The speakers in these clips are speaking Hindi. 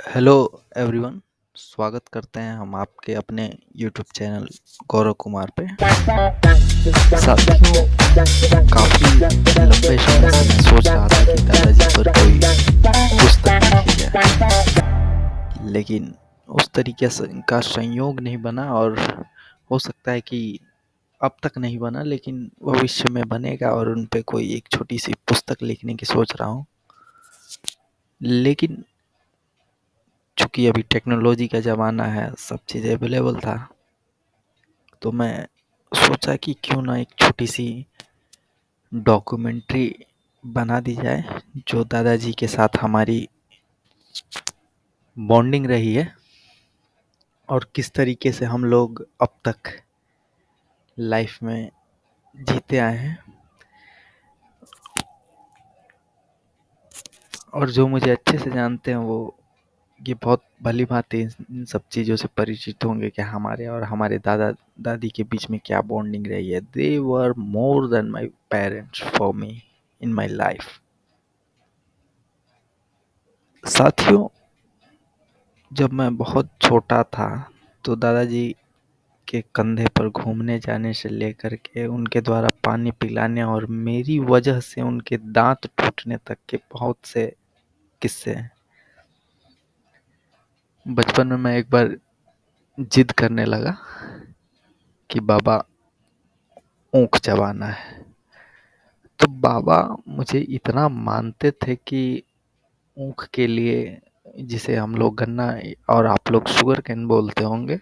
Hello everyone. स्वागत करते हैं हम आपके अपने यूट्यूब चैनल गौरव कुमार पे। साथियों, काफ़ी लंबे समय से मैं सोच रहा था कि दादाजी पर कोई पुस्तक लिखी जाए, लेकिन उस तरीके से का संयोग नहीं बना और हो सकता है कि अब तक नहीं बना, लेकिन भविष्य में बनेगा और उन पे कोई एक छोटी सी पुस्तक लिखने की सोच रहा हूँ। लेकिन चूँकि अभी टेक्नोलॉजी का ज़माना है, सब चीज़ अवेलेबल था, तो मैं सोचा कि क्यों ना एक छोटी सी डॉक्यूमेंट्री बना दी जाए, जो दादाजी के साथ हमारी बॉन्डिंग रही है और किस तरीके से हम लोग अब तक लाइफ में जीते आए हैं। और जो मुझे अच्छे से जानते हैं वो ये बहुत भली भांति इन सब चीज़ों से परिचित होंगे कि हमारे और हमारे दादा दादी के बीच में क्या बॉन्डिंग रही है। They were more than my parents for me in my life. साथियों, जब मैं बहुत छोटा था तो दादाजी के कंधे पर घूमने जाने से लेकर के उनके द्वारा पानी पिलाने और मेरी वजह से उनके दांत टूटने तक के बहुत से किस्से हैं। बचपन में मैं एक बार जिद करने लगा कि बाबा ऊँख चबाना है, तो बाबा मुझे इतना मानते थे कि ऊँख के लिए, जिसे हम लोग गन्ना और आप लोग शुगर कैन बोलते होंगे,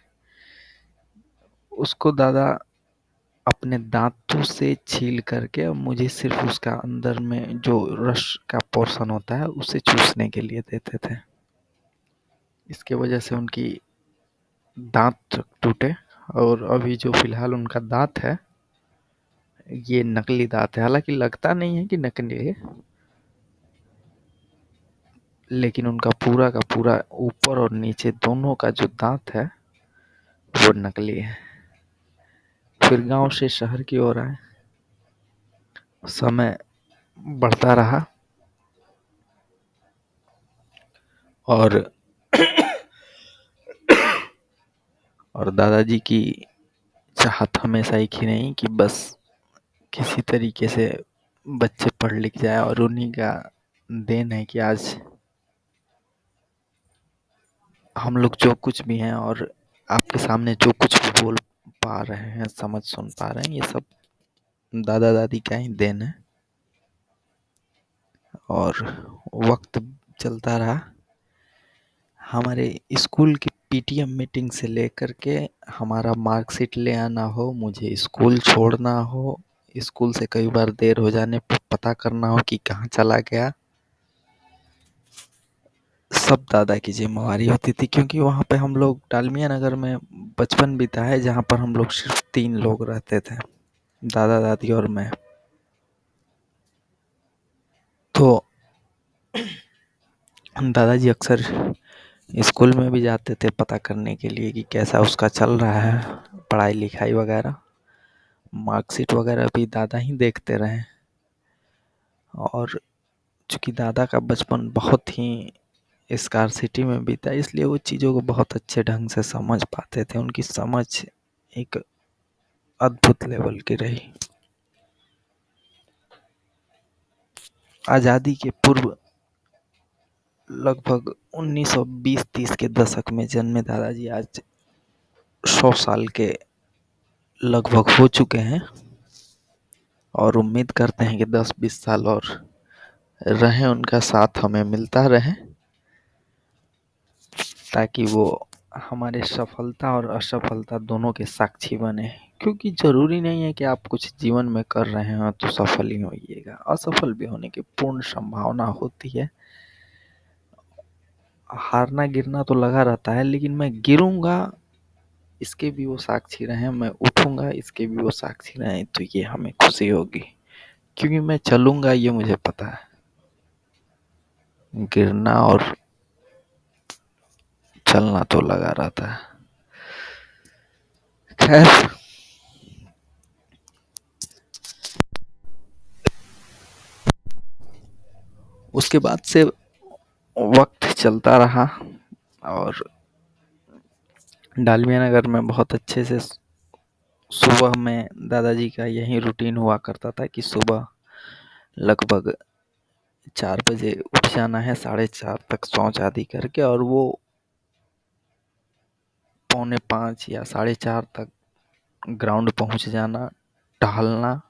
उसको दादा अपने दांतों से छील करके मुझे सिर्फ उसका अंदर में जो रस का पोर्शन होता है उसे चूसने के लिए देते थे। इसके वजह से उनकी दांत टूटे और अभी जो फिलहाल उनका दांत है ये नकली दांत है। हालांकि लगता नहीं है कि नकली है, लेकिन उनका पूरा का पूरा ऊपर और नीचे दोनों का जो दांत है वो नकली है। फिर गांव से शहर की ओर आए, समय बढ़ता रहा और दादाजी की चाहत हमेशा एक ही नहीं कि बस किसी तरीके से बच्चे पढ़ लिख जाए, और उन्हीं का देन है कि आज हम लोग जो कुछ भी हैं और आपके सामने जो कुछ भी बोल पा रहे हैं, समझ सुन पा रहे हैं, ये सब दादा दादी का ही देन है। और वक्त चलता रहा, हमारे स्कूल की पीटीएम मीटिंग से लेकर के हमारा मार्कशीट ले आना हो, मुझे स्कूल छोड़ना हो, स्कूल से कई बार देर हो जाने पर पता करना हो कि कहाँ चला गया, सब दादा की जिम्मेवारी होती थी। क्योंकि वहाँ पे हम लोग डालमिया नगर में बचपन बिता है, जहाँ पर हम लोग सिर्फ 3 लोग रहते थे, दादा दादी और मैं। तो दादाजी अक्सर स्कूल में भी जाते थे पता करने के लिए कि कैसा उसका चल रहा है, पढ़ाई लिखाई वगैरह। मार्कशीट वगैरह भी दादा ही देखते रहे। और चूँकि दादा का बचपन बहुत ही स्कार्सिटी में बीता, इसलिए वो चीज़ों को बहुत अच्छे ढंग से समझ पाते थे। उनकी समझ एक अद्भुत लेवल की रही। आज़ादी के पूर्व लगभग 1920-30 के दशक में जन्मे दादाजी आज 100 साल के लगभग हो चुके हैं और उम्मीद करते हैं कि 10-20 साल और रहें, उनका साथ हमें मिलता रहे, ताकि वो हमारे सफलता और असफलता दोनों के साक्षी बने। क्योंकि ज़रूरी नहीं है कि आप कुछ जीवन में कर रहे हो तो सफल ही होइएगा, असफल भी होने की पूर्ण संभावना होती है। हारना गिरना तो लगा रहता है, लेकिन मैं गिरूंगा इसके भी वो साक्षी रहें, मैं उठूंगा इसके भी वो साक्षी रहें, तो ये हमें खुशी होगी। क्योंकि मैं चलूंगा ये मुझे पता है, गिरना और चलना तो लगा रहता है। खैर, उसके बाद से वक्त चलता रहा, और डालमिया नगर में बहुत अच्छे से सुबह में दादाजी का यही रूटीन हुआ करता था कि सुबह लगभग 4 बजे उठ जाना है, 4:30 तक शौच आदि करके, और वो 4:45 या 4:30 तक ग्राउंड पहुंच जाना, टहलना।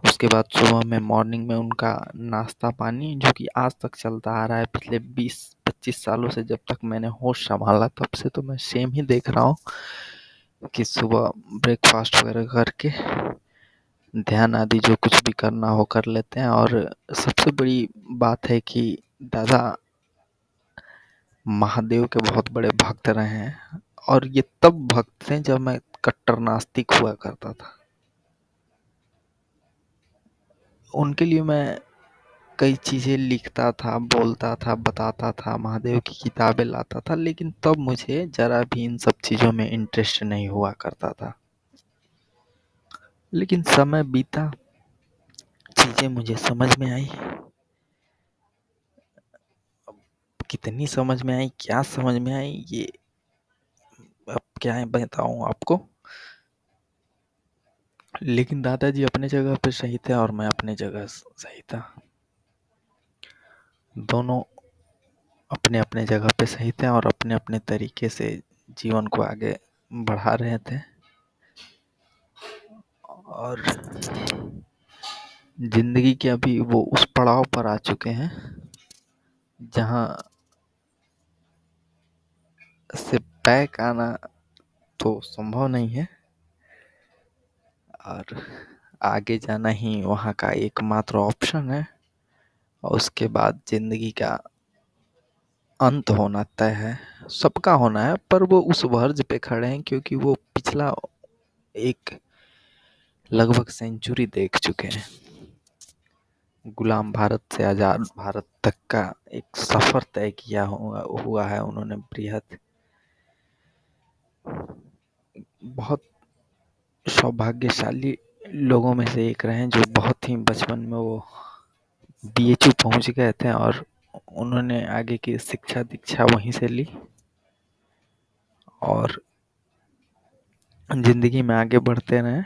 उसके बाद सुबह में मॉर्निंग में उनका नाश्ता पानी, जो कि आज तक चलता आ रहा है पिछले 20-25 सालों से, जब तक मैंने होश संभाला तब से तो मैं सेम ही देख रहा हूँ कि सुबह ब्रेकफास्ट वगैरह करके ध्यान आदि जो कुछ भी करना हो कर लेते हैं। और सबसे बड़ी बात है कि दादा महादेव के बहुत बड़े भक्त रहे हैं, और ये तब भक्त थे जब मैं कट्टर नास्तिक हुआ करता था। उनके लिए मैं कई चीज़ें लिखता था, बोलता था, बताता था, महादेव की किताबें लाता था, लेकिन तब मुझे ज़रा भी इन सब चीज़ों में इंटरेस्ट नहीं हुआ करता था। लेकिन समय बीता, चीज़ें मुझे समझ में आई। कितनी समझ में आई, क्या समझ में आई, ये अब क्या है बताऊँ आपको। लेकिन दादाजी अपने जगह पे सही थे और मैं अपने जगह सही था। दोनों अपने अपने जगह पे सही थे और अपने अपने तरीके से जीवन को आगे बढ़ा रहे थे। और जिंदगी के अभी वो उस पड़ाव पर आ चुके हैं जहाँ से बैक आना तो संभव नहीं है, और आगे जाना ही वहाँ का एकमात्र ऑप्शन है। और उसके बाद जिंदगी का अंत होना तय है, सबका होना है, पर वो उस वर्ज पे खड़े हैं क्योंकि वो पिछला एक लगभग सेंचुरी देख चुके हैं। गुलाम भारत से आज़ाद भारत तक का एक सफ़र तय किया हुआ है उन्होंने, बृहद। बहुत सौभाग्यशाली लोगों में से एक रहे जो बहुत ही बचपन में वो बीएचयू पहुंच गए थे, और उन्होंने आगे की शिक्षा दीक्षा वहीं से ली और ज़िंदगी में आगे बढ़ते रहे,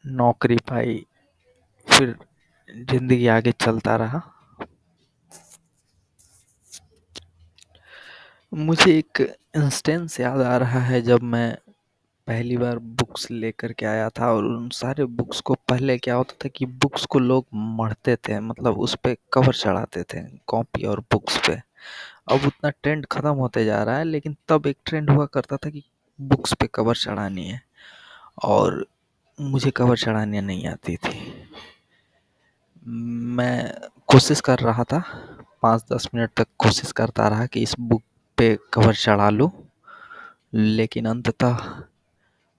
नौकरी पाई, फिर ज़िंदगी आगे चलता रहा। मुझे एक इंस्टेंस याद आ रहा है जब मैं पहली बार बुक्स लेकर के आया था, और उन सारे बुक्स को पहले क्या होता था कि बुक्स को लोग मढ़ते थे, मतलब उस पे कवर चढ़ाते थे कॉपी और बुक्स पे। अब उतना ट्रेंड खत्म होते जा रहा है, लेकिन तब एक ट्रेंड हुआ करता था कि बुक्स पे कवर चढ़ानी है, और मुझे कवर चढ़ानी नहीं आती थी। मैं कोशिश कर रहा था, 5-10 मिनट तक कोशिश करता रहा कि इस बुक पे कवर चढ़ा लूँ, लेकिन अंततः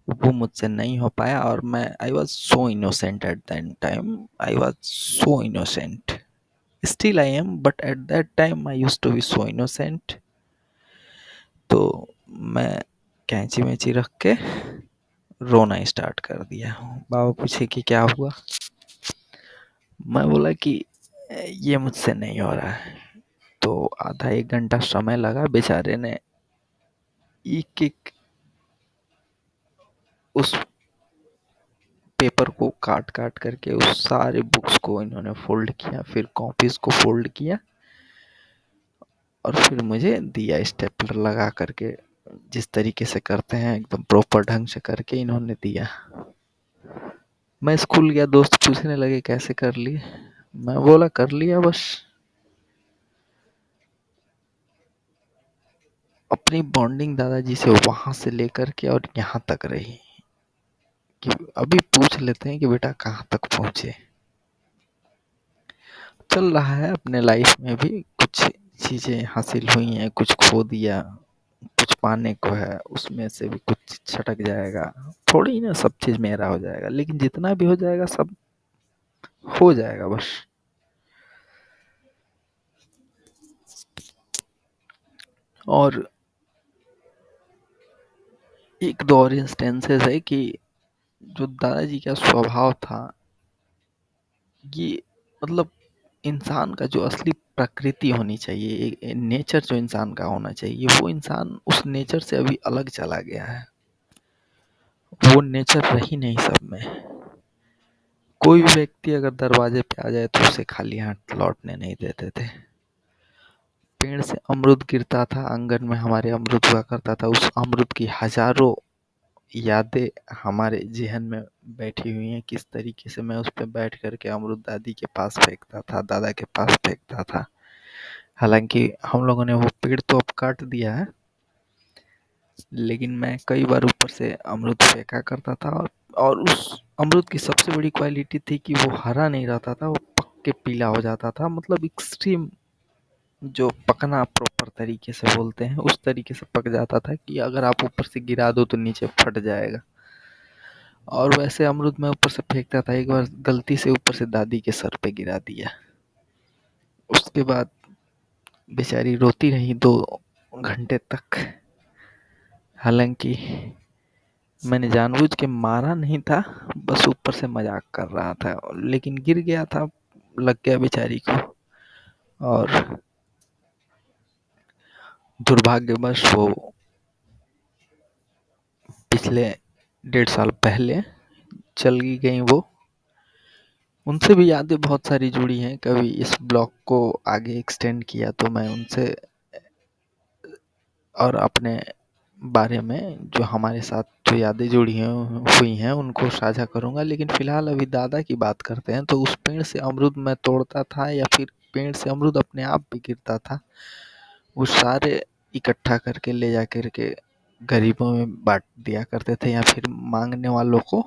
वो मुझसे नहीं हो पाया। और मैं I was so innocent at that time, I was so innocent, still I am, but at that time I used to be so innocent. तो मैं कैंची वैंची रख के रोना स्टार्ट कर दिया। बाबा पूछे कि क्या हुआ, मैं बोला कि ये मुझसे नहीं हो रहा है। तो आधा 1 घंटा समय लगा, बेचारे ने एक एक उस पेपर को काट काट करके उस सारे बुक्स को इन्होंने फोल्ड किया, फिर कॉपीज को फोल्ड किया, और फिर मुझे दिया स्टेपलर लगा करके, जिस तरीके से करते हैं एकदम प्रॉपर ढंग से करके इन्होंने दिया। मैं स्कूल गया, दोस्त पूछने लगे कैसे कर लिए, मैं बोला कर लिया बस। अपनी बॉन्डिंग दादाजी से वहां से लेकर के और यहाँ तक रही कि अभी पूछ लेते हैं कि बेटा कहाँ तक पहुंचे। चल रहा है अपने लाइफ में भी, कुछ चीजें हासिल हुई हैं, कुछ खो दिया, कुछ पाने को है, उसमें से भी कुछ छटक जाएगा। थोड़ी ना सब चीज मेरा हो जाएगा, लेकिन जितना भी हो जाएगा सब हो जाएगा बस। और एक दो और इंस्टेंसेस है कि जो दादाजी का स्वभाव था, ये मतलब इंसान का जो असली प्रकृति होनी चाहिए, नेचर जो इंसान का होना चाहिए, वो इंसान उस नेचर से अभी अलग चला गया है। वो नेचर रही नहीं सब में। कोई भी व्यक्ति अगर दरवाजे पे आ जाए तो उसे खाली हाथ लौटने नहीं देते थे। पेड़ से अमरूद गिरता था, आंगन में हमारे अमरूद हुआ करता था, उस अमरूद की हजारों यादें हमारे ज़हन में बैठी हुई हैं। किस तरीके से मैं उस पे बैठ कर के अमरूद दादी के पास फेंकता था, दादा के पास फेंकता था। हालाँकि हम लोगों ने वो पेड़ तो अब काट दिया है, लेकिन मैं कई बार ऊपर से अमरूद फेंका करता था। और उस अमरूद की सबसे बड़ी क्वालिटी थी कि वो हरा नहीं रहता था, वो पक के पीला हो जाता था। मतलब एक्सट्रीम, जो पकना प्रॉपर तरीके से बोलते हैं, उस तरीके से पक जाता था कि अगर आप ऊपर से गिरा दो तो नीचे फट जाएगा। और वैसे अमरूद मैं ऊपर से फेंकता था, एक बार गलती से ऊपर से दादी के सर पे गिरा दिया। उसके बाद बेचारी रोती रही 2 घंटे तक। हालांकि मैंने जानबूझ के मारा नहीं था, बस ऊपर से मजाक कर रहा था, लेकिन गिर गया था, लग गया बेचारी को। और दुर्भाग्यवश वो पिछले 1.5 साल पहले चली गई वो। उनसे भी यादें बहुत सारी जुड़ी हैं। कभी इस ब्लॉग को आगे एक्सटेंड किया तो मैं उनसे और अपने बारे में जो हमारे साथ जो यादें जुड़ी हैं हुई हैं उनको साझा करूँगा। लेकिन फ़िलहाल अभी दादा की बात करते हैं। तो उस पेड़ से अमरूद मैं तोड़ता था, या फिर पेड़ से अमरूद अपने आप भी गिरता था, वो सारे इकट्ठा करके ले जा कर के गरीबों में बाँट दिया करते थे, या फिर माँगने वालों को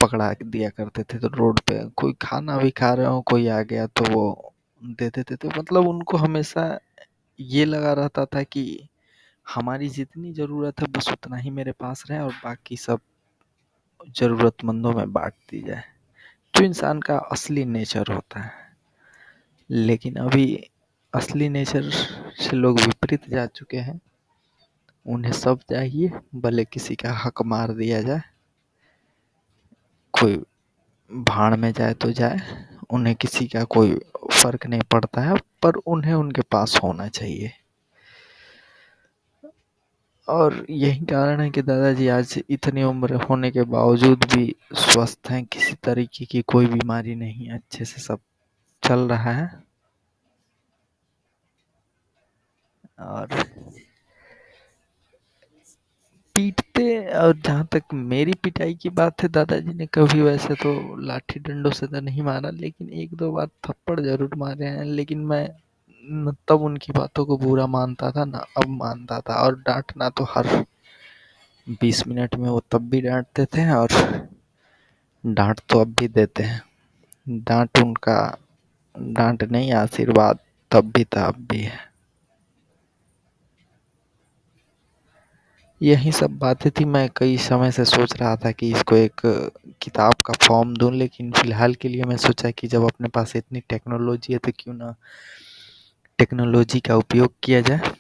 पकड़ा दिया करते थे। तो रोड पे कोई खाना भी खा रहे हो, कोई आ गया तो वो दे देते थे। मतलब उनको हमेशा ये लगा रहता था कि हमारी जितनी ज़रूरत है बस उतना ही मेरे पास रहे, और बाकी सब ज़रूरतमंदों में बाँट दी जाए, जो इंसान का असली नेचर होता है। लेकिन अभी असली नेचर से लोग विपरीत जा चुके हैं। उन्हें सब चाहिए, भले किसी का हक मार दिया जाए, कोई भाड़ में जाए तो जाए, उन्हें किसी का कोई फ़र्क नहीं पड़ता है, पर उन्हें उनके पास होना चाहिए। और यही कारण है कि दादाजी आज इतनी उम्र होने के बावजूद भी स्वस्थ हैं, किसी तरीके की कोई बीमारी नहीं, अच्छे से सब चल रहा है। और पीटते, और जहाँ तक मेरी पिटाई की बात है, दादाजी ने कभी वैसे तो लाठी डंडों से तो नहीं मारा, लेकिन 1-2 बार थप्पड़ ज़रूर मारे हैं। लेकिन मैं न तब उनकी बातों को बुरा मानता था, ना अब मानता था। और डाँटना तो हर 20 मिनट में वो तब भी डाँटते थे, और डाँट तो अब भी देते हैं। डाँट उनका डाँट नहीं, आशीर्वाद तब भी था, अब भी है। यही सब बातें थी। मैं कई समय से सोच रहा था कि इसको एक किताब का फॉर्म दूँ, लेकिन फ़िलहाल के लिए मैं सोचा कि जब अपने पास इतनी टेक्नोलॉजी है तो क्यों ना टेक्नोलॉजी का उपयोग किया जाए,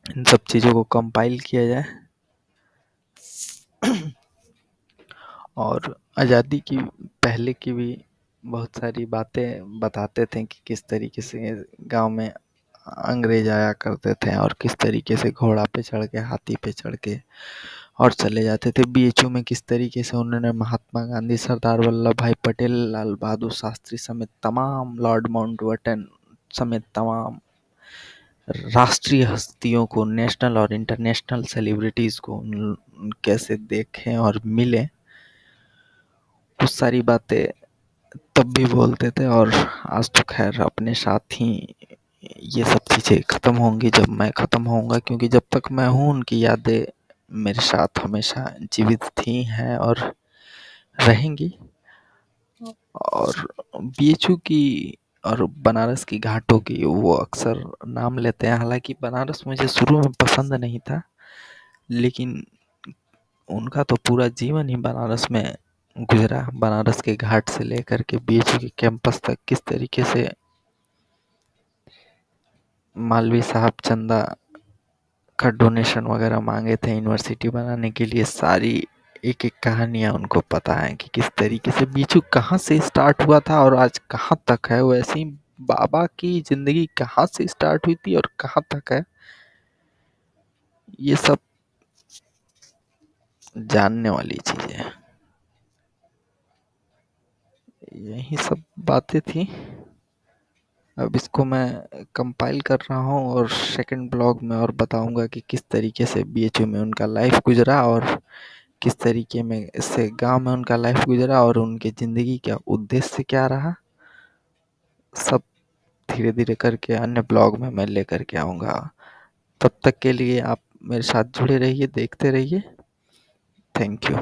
इन सब चीज़ों को कंपाइल किया जाए। और आज़ादी की पहले की भी बहुत सारी बातें बताते थे कि किस तरीके से गाँव में अंग्रेज आया करते थे, और किस तरीके से घोड़ा पे चढ़ के, हाथी पे चढ़ के और चले जाते थे। बीएचयू में किस तरीके से उन्होंने महात्मा गांधी, सरदार वल्लभ भाई पटेल, लाल बहादुर शास्त्री समेत तमाम, लॉर्ड माउंटबेटन समेत तमाम राष्ट्रीय हस्तियों को, नेशनल और इंटरनेशनल सेलिब्रिटीज़ को कैसे देखें और मिले, वो सारी बातें तब भी बोलते थे। और आज तो खैर अपने साथ ही ये सब चीज़ें ख़त्म होंगी जब मैं ख़त्म होऊंगा, क्योंकि जब तक मैं हूँ उनकी यादें मेरे साथ हमेशा जीवित थी हैं और रहेंगी। और बीएचयू की और बनारस की घाटों की वो अक्सर नाम लेते हैं। हालांकि बनारस मुझे शुरू में पसंद नहीं था, लेकिन उनका तो पूरा जीवन ही बनारस में गुजरा। बनारस के घाट से लेकर के बीएचयू के कैंपस तक किस तरीके से मालवीय साहब चंदा का डोनेशन वगैरह मांगे थे यूनिवर्सिटी बनाने के लिए, सारी एक-एक कहानियाँ उनको पता है कि किस तरीके से बीचू कहाँ से स्टार्ट हुआ था और आज कहाँ तक है। वैसे ही बाबा की ज़िंदगी कहाँ से स्टार्ट हुई थी और कहाँ तक है, ये सब जानने वाली चीज़ें हैं। यही सब बातें थी। अब इसको मैं कंपाइल कर रहा हूँ और सेकंड ब्लॉग में और बताऊँगा कि किस तरीके से बीएचयू में उनका लाइफ गुज़रा और किस तरीके में इससे गाँव में उनका लाइफ गुज़रा और उनकी ज़िंदगी का उद्देश्य क्या रहा। सब धीरे-धीरे करके अन्य ब्लॉग में मैं लेकर के आऊँगा। तब तक के लिए आप मेरे साथ जुड़े रहिए, देखते रहिए। Thank you.